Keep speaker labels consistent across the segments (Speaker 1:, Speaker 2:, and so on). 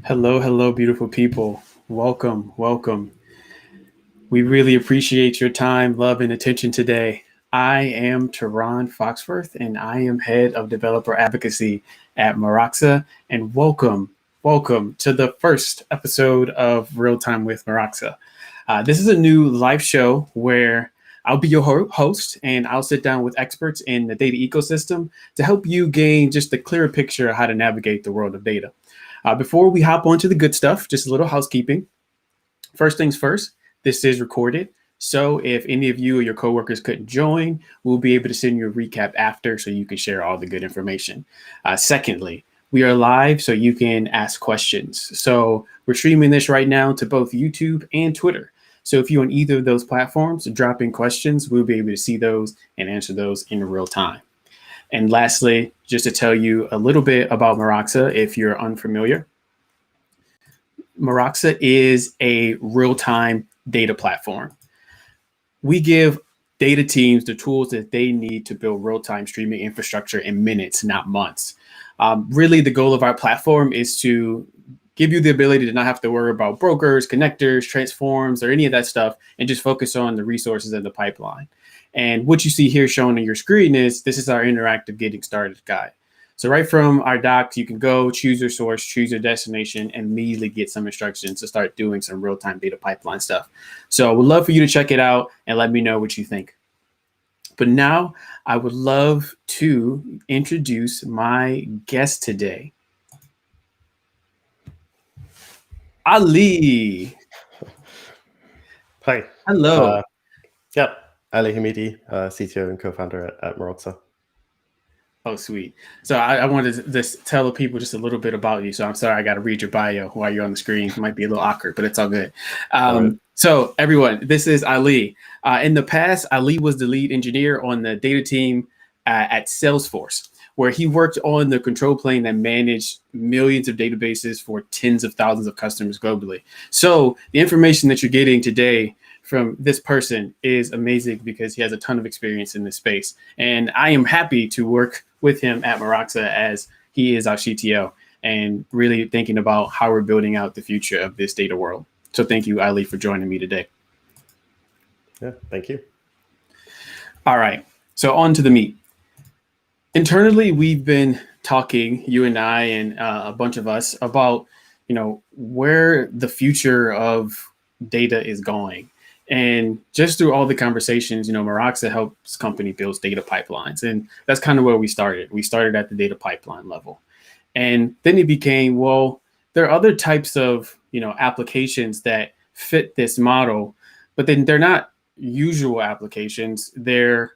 Speaker 1: Hello, hello, beautiful people. Welcome, welcome. We really appreciate your time, love, and attention today. I am Teron Foxworth, and I am head of developer advocacy at Meroxa. And welcome to the first episode of Real Time with Meroxa. This is a new live show where I'll be your host, and I'll sit down with experts in the data ecosystem to help you gain just a clearer picture of how to navigate the world of data. Before we hop on to the good stuff, just a little housekeeping. First things first, this is recorded. So if any of you or your coworkers couldn't join, we'll be able to send you a recap after so you can share all the good information. Secondly, we are live so you can ask questions. So we're streaming this right now to both YouTube and Twitter. So if you're on either of those platforms, drop in questions. We'll be able to see those and answer those in real time. And lastly, just to tell you a little bit about Meroxa, if you're unfamiliar, Meroxa is a real-time data platform. We give data teams the tools that they need to build real-time streaming infrastructure in minutes, not months. Really, the goal of our platform is to give you the ability to not have to worry about brokers, connectors, transforms, or any of that stuff, and just focus on the resources in the pipeline. And what you see here shown on your screen is this is our interactive getting started guide. So right from our docs, you can go choose your source, choose your destination, and immediately get some instructions to start doing some real-time data pipeline stuff. So I would love for you to check it out and let me know what you think. But now I would love to introduce my guest today, Ali.
Speaker 2: Hi.
Speaker 1: Hello.
Speaker 2: Yep. Ali Hamidi, CTO and co-founder at Meroxa.
Speaker 1: Oh, sweet. So I wanted to just tell the people just a little bit about you. So I'm sorry I got to read your bio while you're on the screen. It might be a little awkward, but it's all good.
Speaker 2: All right.
Speaker 1: So everyone, this is Ali. In the past, Ali was the lead engineer on the data team at Salesforce, where he worked on the control plane that managed millions of databases for tens of thousands of customers globally. So the information that you're getting today from this person is amazing because he has a ton of experience in this space. And I am happy to work with him at Meroxa as he is our CTO and really thinking about how we're building out the future of this data world. So thank you, Ali, for joining me today.
Speaker 2: Yeah, thank you.
Speaker 1: All right, so on to the meat. Internally, we've been talking, you and I and a bunch of us, about where the future of data is going. And just through all the conversations, Meroxa helps company builds data pipelines. And that's kind of where we started. We started at the data pipeline level. And then it became, well, there are other types of, applications that fit this model, but then they're not usual applications. They're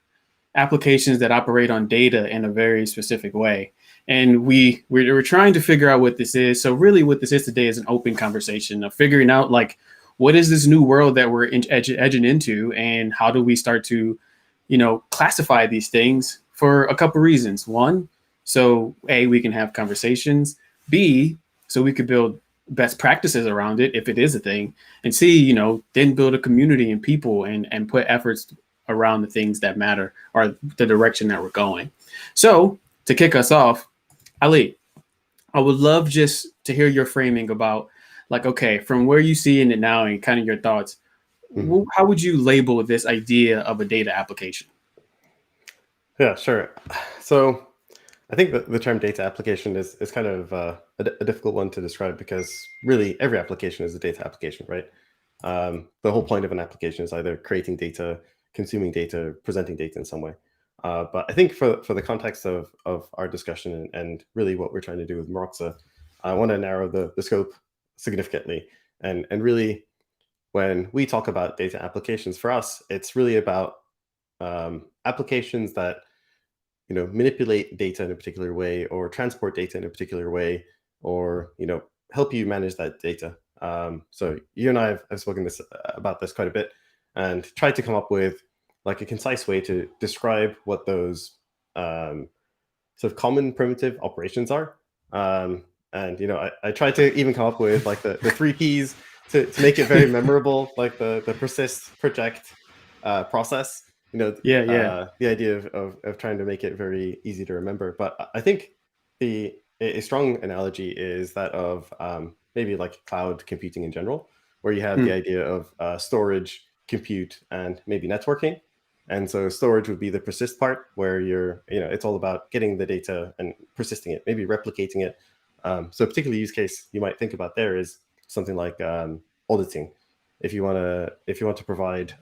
Speaker 1: applications that operate on data in a very specific way. And we're trying to figure out what this is. So really what this is today is an open conversation of figuring out what is this new world that we're edging into, and how do we start to, classify these things for a couple reasons. One, so A, we can have conversations. B, so we could build best practices around it if it is a thing. And C, then build a community and people and put efforts around the things that matter or the direction that we're going. So to kick us off, Ali, I would love just to hear your framing about okay, from where you see in it now and kind of your thoughts, how would you label this idea of a data application?
Speaker 2: Yeah, sure. So I think that the term data application is kind of a difficult one to describe because really every application is a data application, right? The whole point of an application is either creating data, consuming data, presenting data in some way. But I think for the context of our discussion and really what we're trying to do with Meroxa, I want to narrow the scope significantly. And really, when we talk about data applications, for us, it's really about applications that manipulate data in a particular way, or transport data in a particular way, or help you manage that data. So you and I have spoken about this quite a bit, and tried to come up with a concise way to describe what those sort of common primitive operations are. And I tried to even come up with the three Ps to make it very memorable, like the persist, project, process.
Speaker 1: Yeah.
Speaker 2: The idea of trying to make it very easy to remember. But I think a strong analogy is that of maybe like cloud computing in general, where you have the
Speaker 1: Mm.
Speaker 2: idea of storage, compute, and maybe networking. And so storage would be the persist part, where it's all about getting the data and persisting it, maybe replicating it. So a particular use case you might think about there is something like auditing. If you want to provide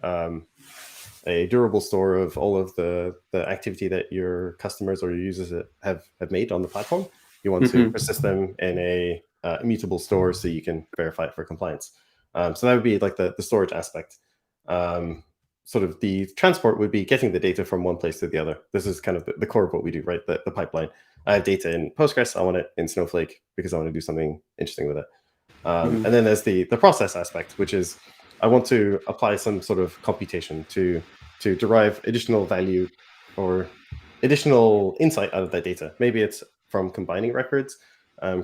Speaker 2: a durable store of all of the activity that your customers or your users have made on the platform, you want to
Speaker 1: Hmm.
Speaker 2: persist them in a immutable store so you can verify it for compliance. So that would be like the storage aspect. Sort of the transport would be getting the data from one place to the other. This is kind of the core of what we do, right? The pipeline. I have data in Postgres. I want it in Snowflake because I want to do something interesting with it.
Speaker 1: Hmm.
Speaker 2: And then there's the process aspect, which is I want to apply some sort of computation to derive additional value or additional insight out of that data. Maybe it's from combining records,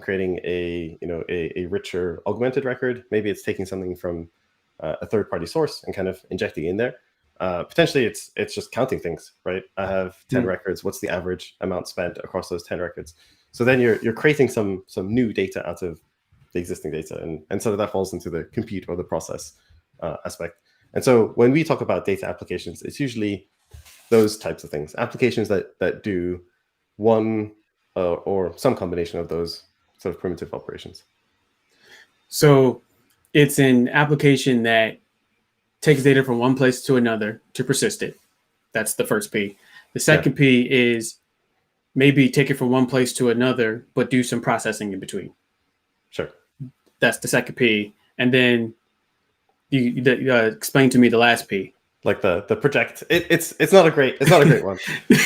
Speaker 2: creating a richer augmented record. Maybe it's taking something from a third-party source and kind of injecting in there. Potentially, it's just counting things, right? I have 10 records. What's the average amount spent across those 10 records? So then you're creating some new data out of the existing data, and so that falls into the compute or the process aspect. And so when we talk about data applications, it's usually those types of things, applications that do one or some combination of those sort of primitive operations.
Speaker 1: So it's an application that takes data from one place to another to persist it. That's the first P. The
Speaker 2: Yeah,
Speaker 1: second P is maybe take it from one place to another, but do some processing in between.
Speaker 2: sure.
Speaker 1: That's the second P. And then you explain to me the last P.
Speaker 2: Like the project, it's not a great one.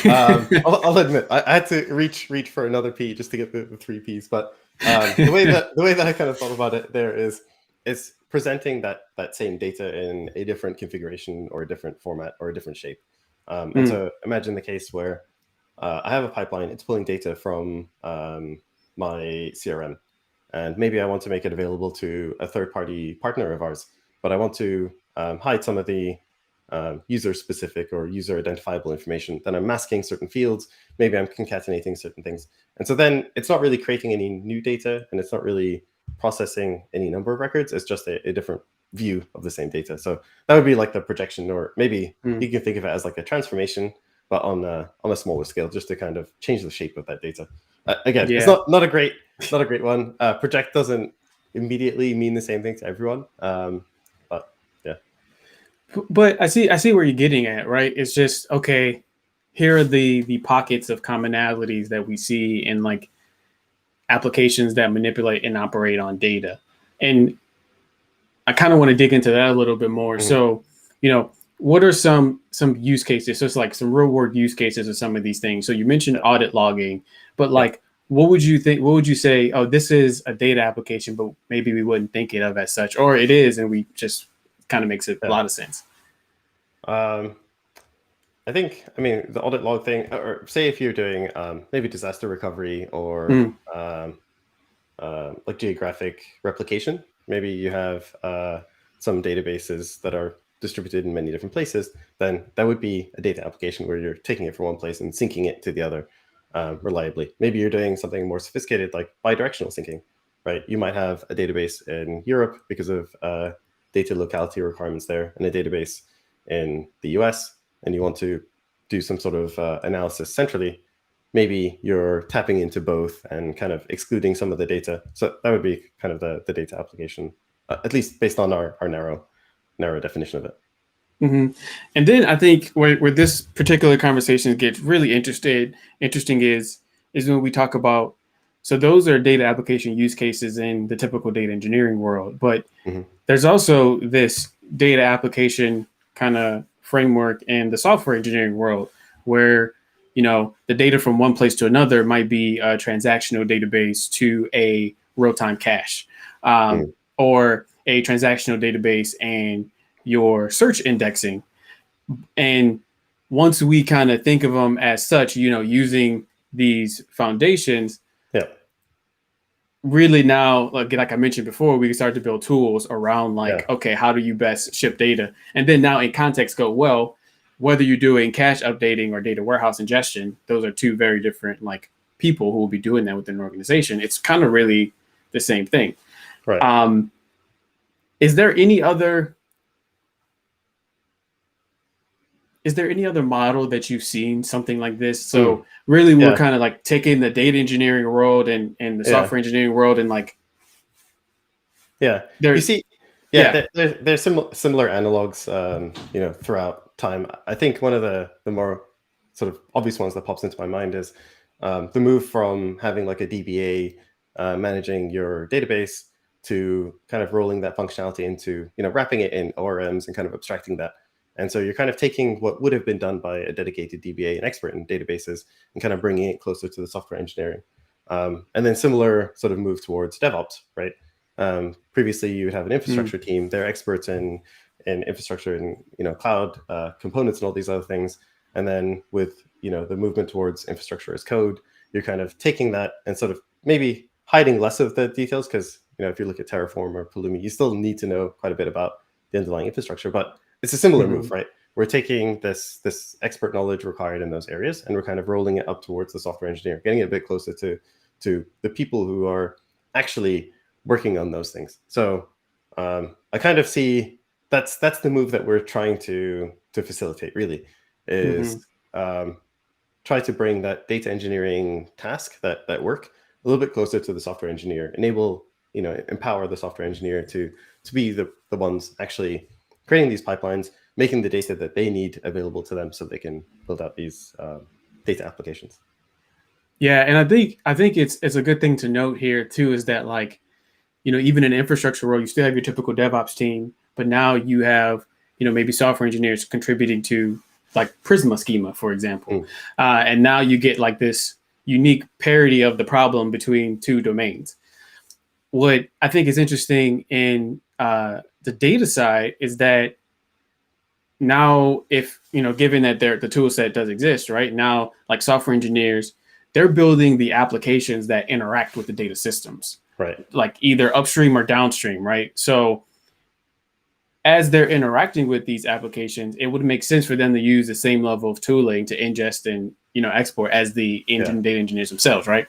Speaker 2: I'll admit I had to reach for another P just to get the three Ps. But the way that I kind of thought about it there is it's presenting that same data in a different configuration or a different format or a different shape. And so imagine the case where I have a pipeline. It's pulling data from my CRM, and maybe I want to make it available to a third-party partner of ours, but I want to hide some of the user-specific or user-identifiable information. Then I'm masking certain fields. Maybe I'm concatenating certain things. And so then it's not really creating any new data, and it's not really processing any number of records. It's just a different view of the same data. So that would be like the projection, or maybe you can think of it as like a transformation, but on a smaller scale, just to kind of change the shape of that data. Again, it's
Speaker 1: Yeah.
Speaker 2: not a great one. Project doesn't immediately mean the same thing to everyone. But yeah.
Speaker 1: But I see where you're getting at, right? It's just okay. Here are the pockets of commonalities that we see in like applications that manipulate and operate on data, and I kind of want to dig into that a little bit more.
Speaker 2: Mhm.
Speaker 1: So, what are some use cases? So it's like some real world use cases of some of these things. So you mentioned
Speaker 2: Yeah.
Speaker 1: audit logging, but
Speaker 2: Yeah.
Speaker 1: like, what would you think? What would you say? Oh, this is a data application, but maybe we wouldn't think it of as such, or it is, and we just kind of makes it a
Speaker 2: Yeah.
Speaker 1: lot of sense.
Speaker 2: Um, I mean, the audit log thing, or say if you're doing maybe disaster recovery or
Speaker 1: Mm,
Speaker 2: like geographic replication, maybe you have some databases that are distributed in many different places, then that would be a data application where you're taking it from one place and syncing it to the other reliably. Maybe you're doing something more sophisticated like bidirectional syncing, right? You might have a database in Europe because of data locality requirements there, and a database in the US, and you want to do some sort of analysis centrally. Maybe you're tapping into both and kind of excluding some of the data. So that would be kind of the data application, at least based on our narrow definition of it.
Speaker 1: hmm And then I think where this particular conversation gets really interesting is when we talk about, so those are data application use cases in the typical data engineering world, but
Speaker 2: Hmm.
Speaker 1: there's also this data application kind of framework in the software engineering world where the data from one place to another might be a transactional database to a real-time cache,
Speaker 2: Hmm.
Speaker 1: or a transactional database and your search indexing. And once we kind of think of them as such, using these foundations,
Speaker 2: Yeah,
Speaker 1: really now, like I mentioned before, we can start to build tools around
Speaker 2: yeah,
Speaker 1: like, okay, how do you best ship data? And then now in context go, well, whether you're doing cache updating or data warehouse ingestion, those are two very different like people who will be doing that within an organization. It's kind of really the same thing.
Speaker 2: Right.
Speaker 1: Is there any other model that you've seen something like this?
Speaker 2: Mm,
Speaker 1: So really, we're
Speaker 2: yeah.
Speaker 1: kind of like taking the data engineering world and the
Speaker 2: Yeah.
Speaker 1: software engineering world, and like
Speaker 2: Yeah. You
Speaker 1: there,
Speaker 2: see, yeah,
Speaker 1: yeah.
Speaker 2: there's similar analogs, throughout time. I think one of the more sort of obvious ones that pops into my mind is the move from having like a DBA managing your database to kind of rolling that functionality into, wrapping it in ORMs and kind of abstracting that. And so you're kind of taking what would have been done by a dedicated DBA, an expert in databases, and kind of bringing it closer to the software engineering. And then similar sort of move towards DevOps, right? Previously, you would have an
Speaker 1: Mm,
Speaker 2: infrastructure team. They're experts in infrastructure and cloud components and all these other things. And then with the movement towards infrastructure as code, you're kind of taking that and sort of maybe hiding less of the details because if you look at Terraform or Pulumi, you still need to know quite a bit about the underlying infrastructure. But it's a similar move,
Speaker 1: mhm.
Speaker 2: right? We're taking this expert knowledge required in those areas, and we're kind of rolling it up towards the software engineer, getting it a bit closer to the people who are actually working on those things. So I kind of see that's the move that we're trying to facilitate. Really, is
Speaker 1: Mm-hmm.
Speaker 2: try to bring that data engineering task, that work, a little bit closer to the software engineer. Enable empower the software engineer to be the ones actually creating these pipelines, making the data that they need available to them, so they can build out these data applications.
Speaker 1: Yeah, and I think it's a good thing to note here too is that like even in infrastructure world, you still have your typical DevOps team, but now you have maybe software engineers contributing to like Prisma schema, for example,
Speaker 2: Mm,
Speaker 1: and now you get like this unique parity of the problem between two domains. What I think is interesting in the data side is that now if given that the tool set does exist right now, like software engineers, they're building the applications that interact with the data systems,
Speaker 2: right.
Speaker 1: like either upstream or downstream, right? So as they're interacting with these applications, it would make sense for them to use the same level of tooling to ingest and export as the
Speaker 2: Yeah.
Speaker 1: engine data engineers themselves, right?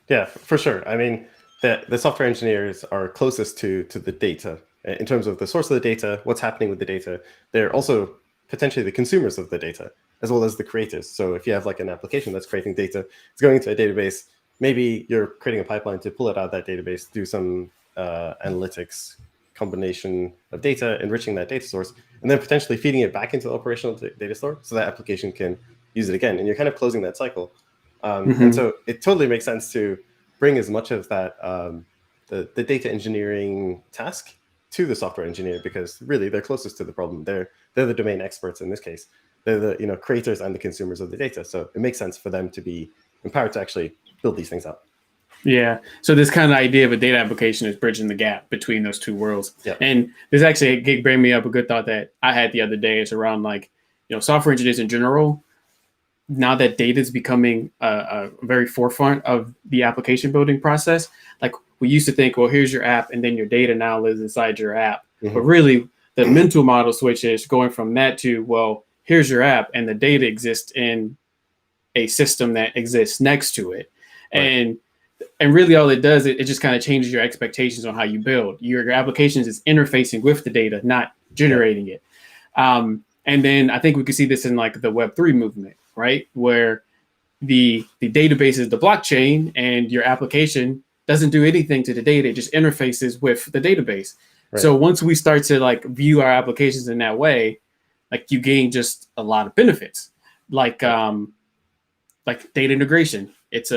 Speaker 2: Yeah, for sure. I mean, the software engineers are closest to the data in terms of the source of the data, what's happening with the data. They're also potentially the consumers of the data as well as the creators. So if you have like an application that's creating data, it's going into a database. Maybe you're creating a pipeline to pull it out of that database, do some analytics combination of data, enriching that data source, and then potentially feeding it back into the operational data store so that application can use it again. And you're kind of closing that cycle. And
Speaker 1: Mm-hmm.
Speaker 2: so it totally makes sense to bring as much of that the data engineering task to the software engineer, because really they're closest to the problem. They're the domain experts in this case. They're the creators and the consumers of the data. So it makes sense for them to be empowered to actually build these things out.
Speaker 1: Yeah. So this kind of idea of a data application is bridging the gap between those two worlds.
Speaker 2: Yeah.
Speaker 1: And this actually bring me up a good thought that I had the other day. It's around like, software engineers in general. Now that data is becoming a very forefront of the application building process, like we used to think, well, here's your app, and then your data now lives inside your app. But
Speaker 2: Hmm.
Speaker 1: really, the mental model switch is going from that to, well, here's your app, and the data exists in a system that exists next to it.
Speaker 2: Right.
Speaker 1: And really all it does, it just kind of changes your expectations on how you build. Your applications is interfacing with the data, not
Speaker 2: Yeah.
Speaker 1: generating it. And then I think we could see this in like the Web3 movement, right? Where the database is the blockchain and your application doesn't do anything to the data, it just interfaces with the database.
Speaker 2: Right.
Speaker 1: So once we start to like view our applications in that way, like you gain just a lot of benefits. Like
Speaker 2: Right.
Speaker 1: like data integration. It's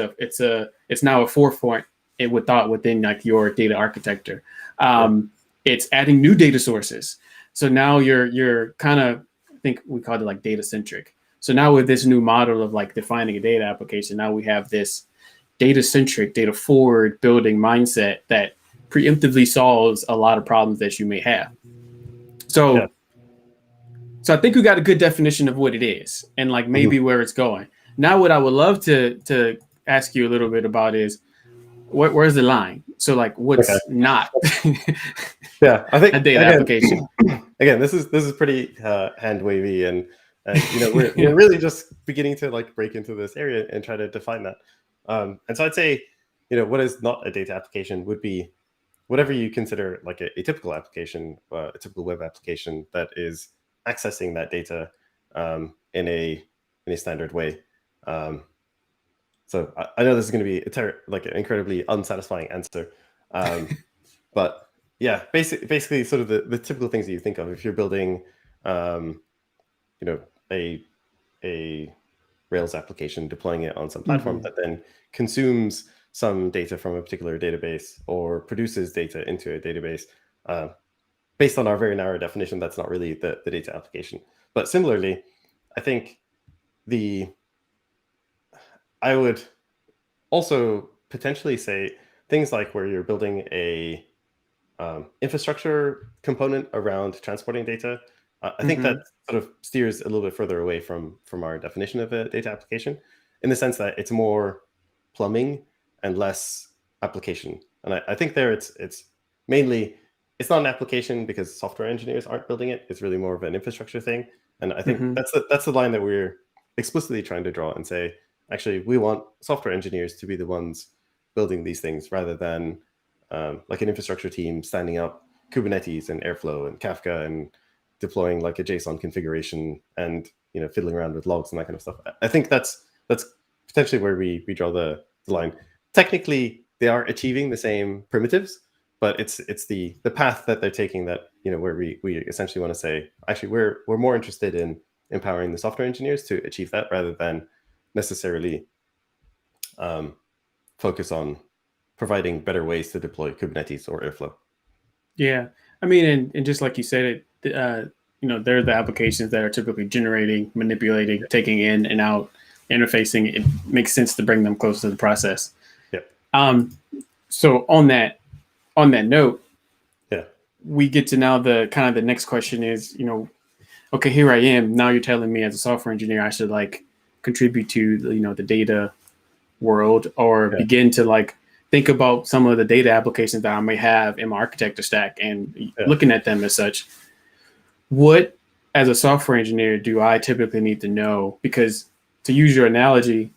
Speaker 1: now a forefront with thought within like your data architecture.
Speaker 2: Yeah.
Speaker 1: It's adding new data sources. So now you're kind of, I think we called it like data-centric. So now with this new model of like defining a data application, now we have this data-centric, data-forward building mindset that preemptively solves a lot of problems that you may have.
Speaker 2: Yeah.
Speaker 1: So so I think we got a good definition of what it is and like maybe
Speaker 2: Hmm.
Speaker 1: where it's going. Now, what I would love to ask you a little bit about is where's the line? So like,
Speaker 2: Okay.
Speaker 1: what's not
Speaker 2: Yeah. I
Speaker 1: a
Speaker 2: think
Speaker 1: data application?
Speaker 2: again, this is pretty hand wavy, and we're
Speaker 1: Yeah.
Speaker 2: really just beginning to like break into this area and try to define that. And so I'd say, what is not a data application would be whatever you consider like a typical application, a typical web application that is accessing that data in a standard way. So I know this is going to be like an incredibly unsatisfying answer, but yeah, basically sort of the typical things that you think of if you're building, you know, a Rails application, deploying it on some platform
Speaker 1: Mm-hmm.
Speaker 2: that then consumes some data from a particular database or produces data into a database. Based on our very narrow definition, that's not really the data application. But similarly, I think I would also potentially say things like where you're building a infrastructure component around transporting data. I think that
Speaker 1: Mm-hmm.
Speaker 2: sort of steers a little bit further away from our definition of a data application, in the sense that it's more plumbing and less application. And I think there it's mainly, it's not an application because software engineers aren't building it. It's really more of an infrastructure thing. And I think
Speaker 1: Mm-hmm.
Speaker 2: that's the line that we're explicitly trying to draw and say, actually, we want software engineers to be the ones building these things rather than like an infrastructure team standing up Kubernetes and Airflow and Kafka and deploying like a JSON configuration and fiddling around with logs and that kind of stuff. I think that's potentially where we draw the line. Technically, they are achieving the same primitives, but it's the path that they're taking that where we essentially want to say, actually, we're more interested in empowering the software engineers to achieve that rather than necessarily focus on providing better ways to deploy Kubernetes or Airflow.
Speaker 1: Yeah, I mean, and just like you said, they're the applications that are typically generating, manipulating, taking in and out, interfacing. It makes sense to bring them close to the process.
Speaker 2: Yeah.
Speaker 1: So on that note,
Speaker 2: Yeah.
Speaker 1: we get to now the kind of the next question is, okay, here I am. Now you're telling me as a software engineer, I should like contribute to the data world or
Speaker 2: Yeah.
Speaker 1: begin to like think about some of the data applications that I may have in my architecture stack and
Speaker 2: Yeah.
Speaker 1: looking at them as such. What, as a software engineer, do I typically need to know? Because to use your analogy,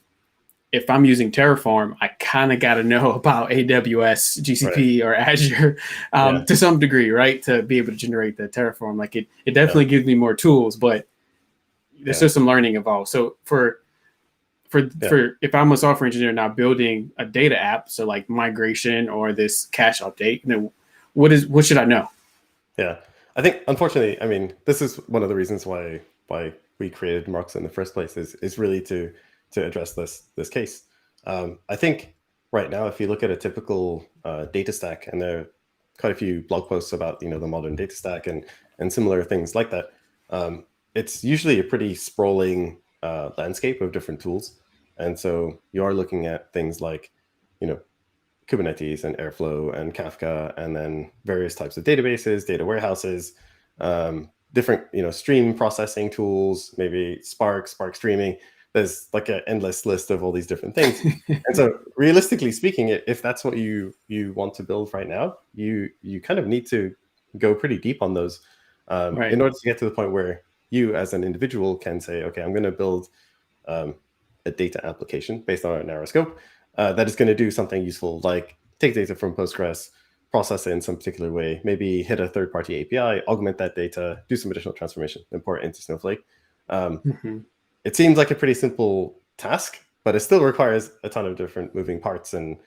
Speaker 1: if I'm using Terraform, I kind of got to know about AWS,
Speaker 2: Right.
Speaker 1: GCP, or Azure
Speaker 2: Yeah.
Speaker 1: to some degree, right? To be able to generate the Terraform. Like it
Speaker 2: Yeah.
Speaker 1: definitely gives me more tools, but there's
Speaker 2: Yeah.
Speaker 1: still some learning involved. So for
Speaker 2: Yeah.
Speaker 1: if I'm a software engineer now building a data app, so like migration or this cache update, what should I know?
Speaker 2: Yeah. I think, unfortunately, I mean, this is one of the reasons why we created Meroxa in the first place is really to address this case. I think right now, if you look at a typical data stack, and there are quite a few blog posts about the modern data stack and similar things like that, it's usually a pretty sprawling landscape of different tools, and so you are looking at things like Kubernetes and Airflow and Kafka, and then various types of databases, data warehouses, different stream processing tools, maybe Spark streaming. There's like an endless list of all these different things. And so, realistically speaking, if that's what you want to build right now, you kind of need to go pretty deep on those
Speaker 1: Right.
Speaker 2: in order to get to the point where you, as an individual, can say, okay, I'm going to build a data application based on a narrow scope that is going to do something useful, like take data from Postgres, process it in some particular way, maybe hit a third-party API, augment that data, do some additional transformation, import it into Snowflake.
Speaker 1: Mm-hmm.
Speaker 2: It seems like a pretty simple task, but it still requires a ton of different moving parts. And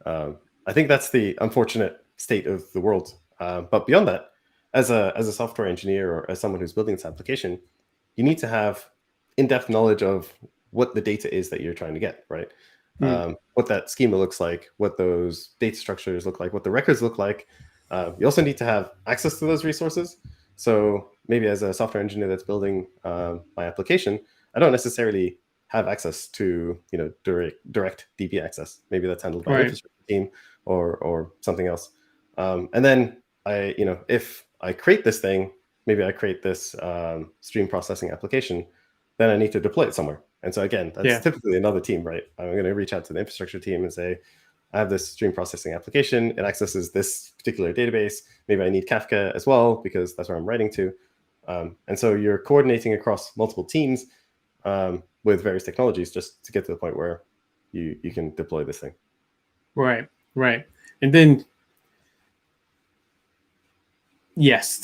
Speaker 2: I think that's the unfortunate state of the world. But beyond that, as a software engineer or as someone who's building this application, you need to have in-depth knowledge of what the data is that you're trying to get, right? What that schema looks like, what those data structures look like, what the records look like. You also need to have access to those resources. So maybe as a software engineer that's building my application, I don't necessarily have access to direct DB access. Maybe that's handled by an
Speaker 1: Right.
Speaker 2: infrastructure team or something else. And then if I create this thing, maybe I create this stream processing application, then I need to deploy it somewhere. And so again, that's
Speaker 1: Yeah.
Speaker 2: typically another team, right? I'm going to reach out to the infrastructure team and say, I have this stream processing application. It accesses this particular database. Maybe I need Kafka as well because that's where I'm writing to. And so you're coordinating across multiple teams with various technologies just to get to the point where you can deploy this thing.
Speaker 1: Right. Right. And then Yes.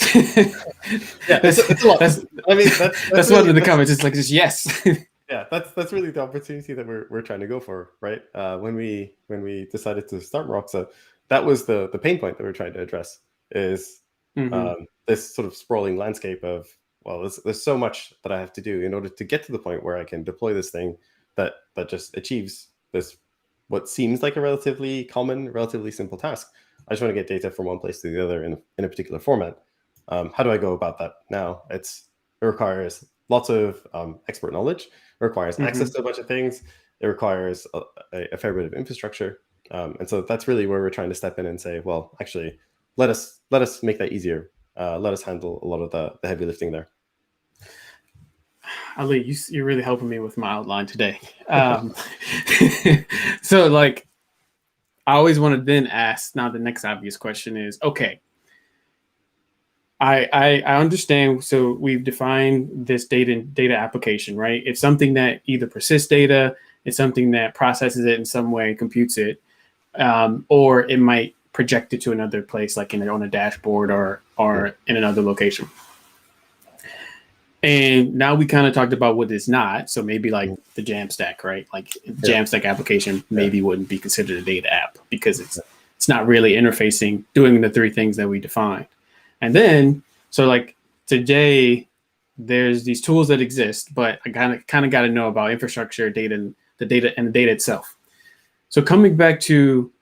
Speaker 2: Yeah,
Speaker 1: that's
Speaker 2: it's a lot.
Speaker 1: that's
Speaker 2: I mean, that's
Speaker 1: that's one
Speaker 2: really
Speaker 1: of the
Speaker 2: that's
Speaker 1: comments. It's like just yes.
Speaker 2: yeah, that's really the opportunity that we're trying to go for, right? When we decided to start Meroxa, that was the pain point that we're trying to address is
Speaker 1: Hmm.
Speaker 2: this sort of sprawling landscape of, well, there's so much that I have to do in order to get to the point where I can deploy this thing that just achieves this what seems like a relatively common, relatively simple task. I just want to get data from one place to the other in a particular format. How do I go about that now? It requires lots of expert knowledge. It requires access
Speaker 1: Hmm.
Speaker 2: to a bunch of things. It requires a fair bit of infrastructure, and so that's really where we're trying to step in and say, well, actually, let us make that easier. Let us handle a lot of the heavy lifting there.
Speaker 1: Ali, you're really helping me with my outline today. So, like, I always want to then ask. Now, the next obvious question is, okay, I understand. So we've defined this data application, right? It's something that either persists data, it's something that processes it in some way, computes it, or it might project it to another place, like on a dashboard
Speaker 2: Yeah,
Speaker 1: or in another location. And now we kind of talked about what it's not. So maybe like
Speaker 2: yeah,
Speaker 1: the Jamstack, right? Like
Speaker 2: yeah,
Speaker 1: Jamstack application
Speaker 2: yeah,
Speaker 1: maybe wouldn't be considered a data app because it's not really interfacing, doing the three things that we defined. And then so like today, there's these tools that exist, but I kind of got to know about infrastructure, data, and the data itself. So coming back to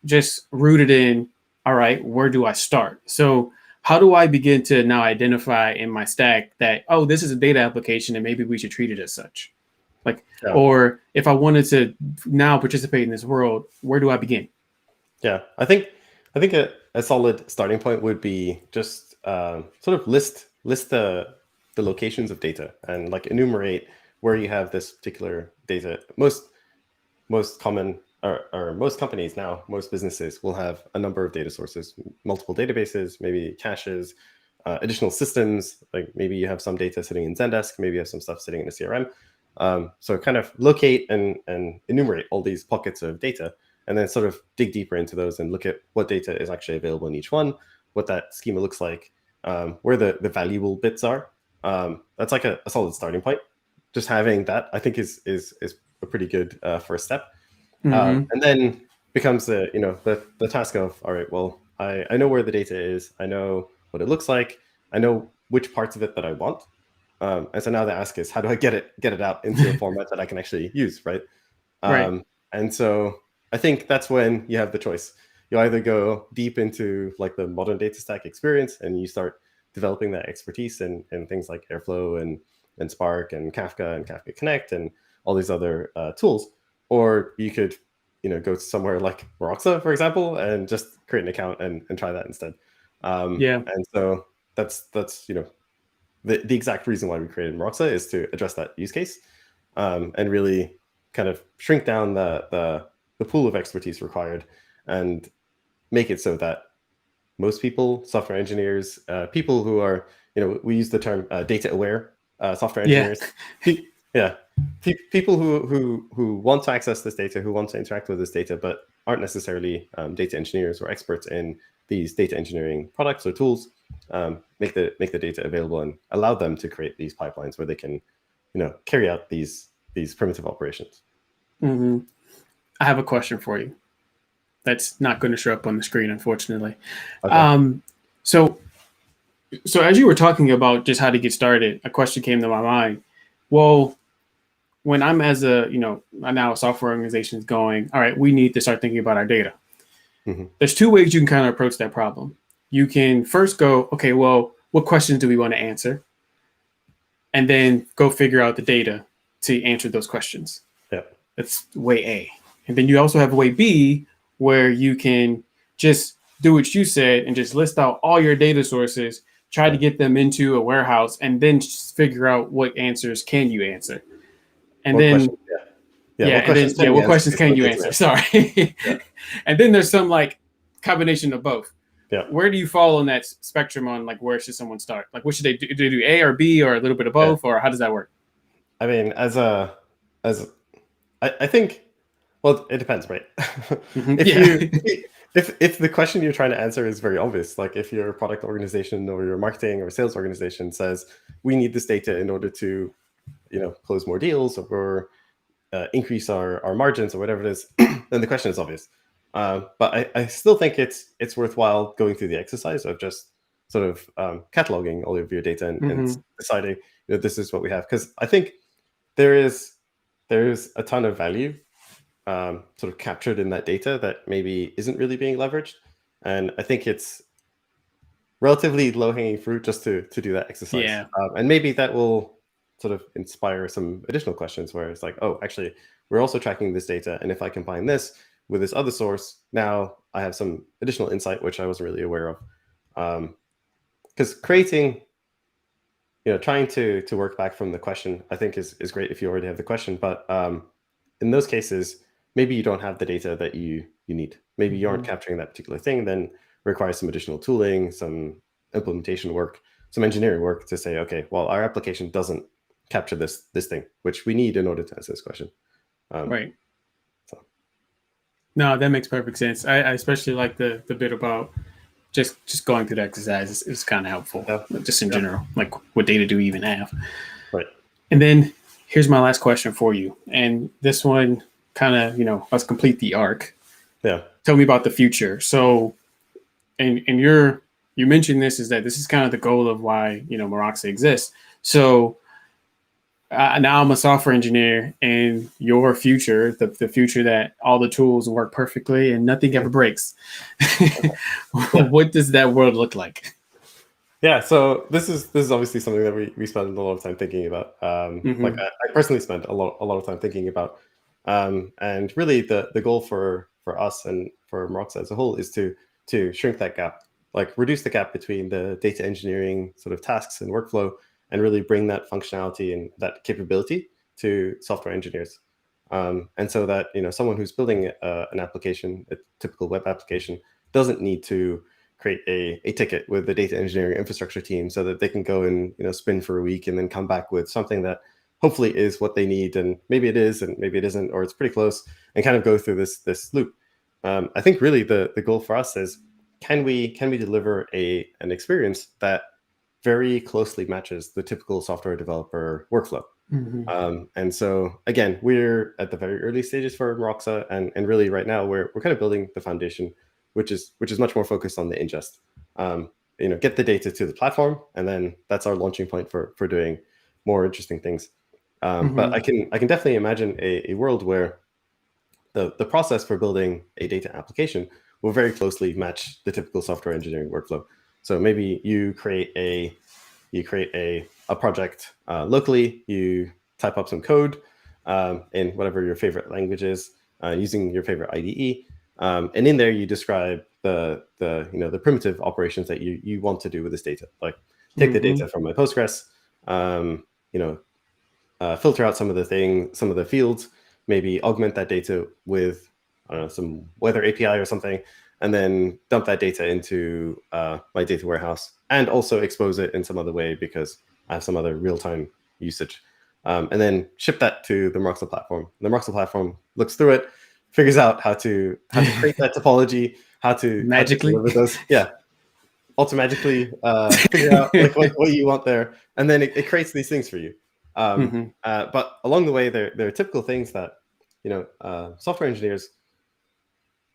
Speaker 1: just rooted in, all right, where do I start? So how do I begin to now identify in my stack that, oh, this is a data application and maybe we should treat it as such? Like,
Speaker 2: yeah.
Speaker 1: or if I wanted to now participate in this world, where do I begin?
Speaker 2: Yeah, I think a solid starting point would be just sort of list the locations of data and like enumerate where you have this particular data. Most common or most companies now, most businesses will have a number of data sources, multiple databases, maybe caches, additional systems. Like maybe you have some data sitting in Zendesk, maybe you have some stuff sitting in a CRM. So kind of locate and enumerate all these pockets of data, and then sort of dig deeper into those and look at what data is actually available in each one, what that schema looks like, where the valuable bits are. That's like a solid starting point. Just having that, I think, is a pretty good first step.
Speaker 1: Mm-hmm.
Speaker 2: And then becomes the task of, all right, well, I know where the data is, I know what it looks like, I know which parts of it that I want. And so now the ask is, how do I get it out into a format that I can actually use, right?
Speaker 1: Right.
Speaker 2: And so I think that's when you have the choice. You either go deep into like the modern data stack experience and you start developing that expertise in things like Airflow and Spark and Kafka Connect and all these other tools, or you could go to somewhere like Meroxa, for example, and just create an account and try that instead.
Speaker 1: Yeah.
Speaker 2: And so that's the exact reason why we created Meroxa is to address that use case, and really kind of shrink down the pool of expertise required and make it so that most people, software engineers, people who are, we use the term data aware software
Speaker 1: Yeah.
Speaker 2: engineers. Yeah, people who want to access this data, who want to interact with this data, but aren't necessarily data engineers or experts in these data engineering products or tools, make the data available and allow them to create these pipelines where they can, carry out these primitive operations.
Speaker 1: Mm-hmm. I have a question for you. That's not going to show up on the screen, unfortunately.
Speaker 2: Okay.
Speaker 1: Um, so, so as you were talking about just how to get started, a question came to my mind. Well, when I'm as a, now a software organization is going, all right, we need to start thinking about our data.
Speaker 2: Hmm.
Speaker 1: There's two ways you can kind of approach that problem. You can first go, okay, well, what questions do we want to answer? And then go figure out the data to answer those questions.
Speaker 2: Yeah.
Speaker 1: That's way A. And then you also have way B, where you can just do what you said and just list out all your data sources, try to
Speaker 2: Yeah.
Speaker 1: get them into a warehouse, and then just figure out what answers can you answer. And
Speaker 2: What
Speaker 1: then
Speaker 2: questions? Yeah. Yeah. What questions
Speaker 1: yeah,
Speaker 2: can we
Speaker 1: what
Speaker 2: answer
Speaker 1: questions
Speaker 2: based on
Speaker 1: can
Speaker 2: the
Speaker 1: you
Speaker 2: data we
Speaker 1: answer?
Speaker 2: have?
Speaker 1: Sorry.
Speaker 2: Yeah.
Speaker 1: And then there's some like combination of both.
Speaker 2: Yeah.
Speaker 1: Where do you fall on that spectrum on like where should someone start? Like what should they do? Do they do A or B or a little bit of
Speaker 2: Yeah.
Speaker 1: both, or how does that work?
Speaker 2: I mean, as I think, well, it depends, right?
Speaker 1: Mm-hmm.
Speaker 2: if
Speaker 1: Yeah.
Speaker 2: you if the question you're trying to answer is very obvious, like if your product organization or your marketing or sales organization says we need this data in order to, close more deals or increase our margins or whatever it is, then the question is obvious. But I still think it's worthwhile going through the exercise of just sort of cataloging all of your data and
Speaker 1: Hmm.
Speaker 2: deciding, this is what we have, because I think there's a ton of value sort of captured in that data that maybe isn't really being leveraged. And I think it's relatively low hanging fruit just to do that exercise.
Speaker 1: Yeah.
Speaker 2: And maybe that will sort of inspire some additional questions where it's like, oh, actually, we're also tracking this data. And if I combine this with this other source, now I have some additional insight, which I wasn't really aware of. Because creating, trying to work back from the question, I think is great if you already have the question. But in those cases, maybe you don't have the data that you need. Maybe you aren't
Speaker 1: Hmm.
Speaker 2: capturing that particular thing, then requires some additional tooling, some implementation work, some engineering work to say, okay, well, our application doesn't capture this thing, which we need in order to answer this question. Um,
Speaker 1: Right.
Speaker 2: so
Speaker 1: No, that makes perfect sense. I especially like the bit about just going through the exercise is kind of helpful,
Speaker 2: yeah,
Speaker 1: just in
Speaker 2: yeah,
Speaker 1: general. Like, what data do we even have?
Speaker 2: right,
Speaker 1: And then here's my last question for you. And this one kind of, let's complete the arc.
Speaker 2: yeah,
Speaker 1: Tell me about the future. So, and you mentioned this is that this is kind of the goal of why Meroxa exists. So now I'm a software engineer, and your future, the future that all the tools work perfectly and nothing ever breaks.
Speaker 2: yeah.
Speaker 1: What does that world look like?
Speaker 2: Yeah, so this is obviously something that we spend a lot of time thinking about. Like
Speaker 1: Hmm.
Speaker 2: I personally spent a lot of time thinking about, and really the goal for us and for Meroxa as a whole is to shrink that gap, like reduce the gap between the data engineering sort of tasks and workflow, and really bring that functionality and that capability to software engineers. And so that someone who's building an application, a typical web application, doesn't need to create a ticket with the data engineering infrastructure team so that they can go and spin for a week and then come back with something that hopefully is what they need, and maybe it is and maybe it isn't, or it's pretty close, and kind of go through this loop. I think really the goal for us is, can we deliver an experience that very closely matches the typical software developer workflow.
Speaker 1: Hmm.
Speaker 2: And so again, we're at the very early stages for Meroxa, and really right now we're kind of building the foundation, which is much more focused on the ingest. Get the data to the platform, and then that's our launching point for doing more interesting things. But
Speaker 1: Hmm.
Speaker 2: I can definitely imagine a world where the process for building a data application will very closely match the typical software engineering workflow. So maybe you create a project locally. You type up some code in whatever your favorite language is, using your favorite IDE, and in there you describe the primitive operations that you want to do with this data. Like take the
Speaker 1: Hmm.
Speaker 2: data from my Postgres, um, you know, filter out some of the fields, maybe augment that data with, I don't know, some weather API or something, and then dump that data into my data warehouse, and also expose it in some other way because I have some other real-time usage. And then ship that to the Meroxa platform. The Meroxa platform looks through it, figures out how to create that topology, how to
Speaker 1: Magically.
Speaker 2: deliver those. Yeah, automatically figure out like what you want there, and then it creates these things for you.
Speaker 1: Hmm.
Speaker 2: But along the way, there are typical things that software engineers,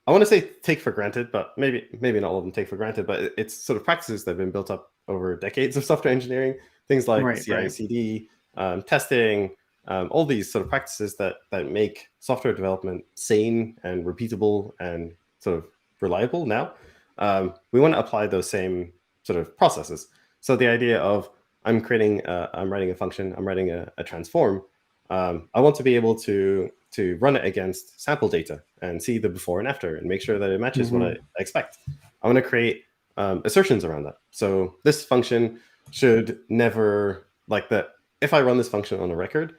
Speaker 2: I want to say, take for granted, but maybe not all of them take for granted. But it's sort of practices that have been built up over decades of software engineering. Things like
Speaker 1: Right. Right.
Speaker 2: CI/CD, testing, all these sort of practices that make software development sane and repeatable and sort of reliable. Now, we want to apply those same sort of processes. So the idea of, I'm writing a function, I'm writing a transform. I want to be able to run it against sample data and see the before and after and make sure that it matches what I
Speaker 1: Hmm.
Speaker 2: expect. I want to create assertions around that. So this function should never, like that. If I run this function on a record,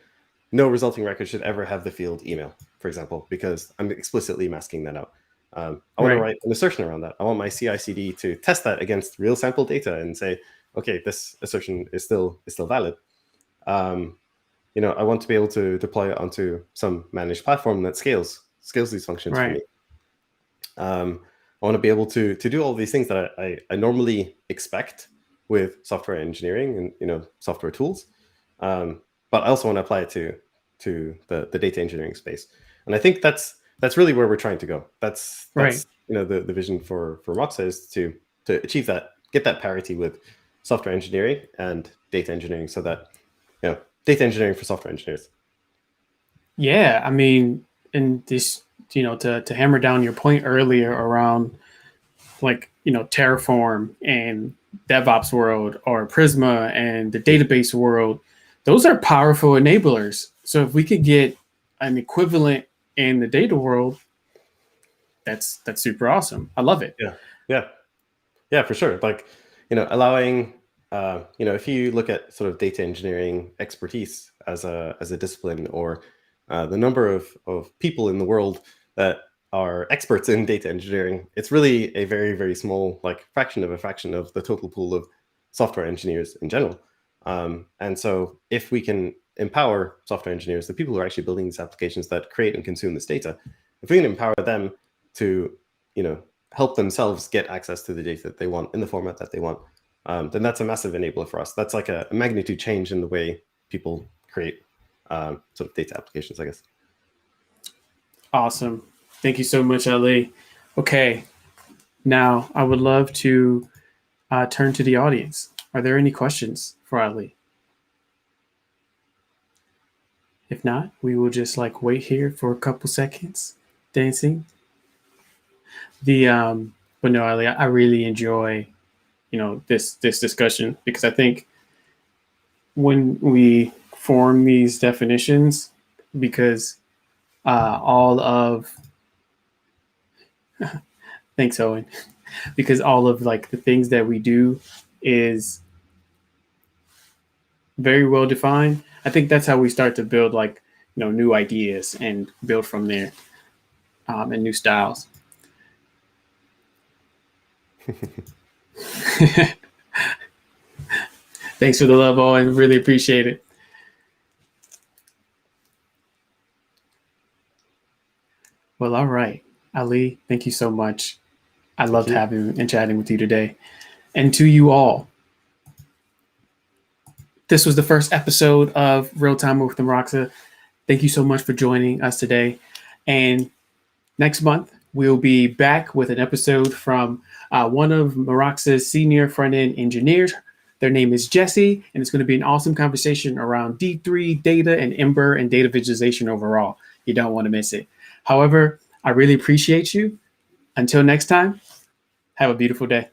Speaker 2: no resulting record should ever have the field email, for example, because I'm explicitly masking that out. I want to
Speaker 1: Right.
Speaker 2: write an assertion around that. I want my CI/CD to test that against real sample data and say, okay, this assertion is still valid. Um, I want to be able to deploy it onto some managed platform that scales these functions for
Speaker 1: Right.
Speaker 2: me. Um, I want to be able to do all these things that I normally expect with software engineering and software tools, but I also want to apply it to the data engineering space. And I think that's really where we're trying to go. That's
Speaker 1: Right.
Speaker 2: the vision for Meroxa is to achieve that, get that parity with software engineering and data engineering, so that data engineering for software engineers.
Speaker 1: Yeah, I mean, and this, to hammer down your point earlier around like, Terraform and DevOps world or Prisma and the database world, those are powerful enablers. So if we could get an equivalent in the data world, that's super awesome. I love it.
Speaker 2: Yeah, yeah, yeah, for sure. Like, allowing, if you look at sort of data engineering expertise as a discipline, or the number of people in the world that are experts in data engineering, it's really a very, very small, like, fraction of a fraction of the total pool of software engineers in general. And so if we can empower software engineers, the people who are actually building these applications that create and consume this data, if we can empower them to, help themselves get access to the data that they want in the format that they want, then that's a massive enabler for us. That's like a magnitude change in the way people create sort of data applications, I guess.
Speaker 1: Awesome. Thank you so much, Ali. Okay, now I would love to turn to the audience. Are there any questions for Ali? If not, we will just like wait here for a couple seconds, dancing. But no, Ali, I really enjoy, this discussion, because I think when we form these definitions, because all of thanks, Owen, because all of like the things that we do is very well defined. I think that's how we start to build like new ideas and build from there, and new styles. Thanks for the love, Owen. Really appreciate it. Well, all right, Ali, thank you so much. I
Speaker 2: Thank
Speaker 1: loved
Speaker 2: you.
Speaker 1: having and chatting with you today. And to you all, this was the first episode of Real Time with Meroxa. Thank you so much for joining us today. And next month, we'll be back with an episode from one of Meroxa's senior front end engineers. Their name is Jesse, and it's going to be an awesome conversation around D3 data and Ember and data visualization overall. You don't want to miss it. However, I really appreciate you. Until next time, have a beautiful day.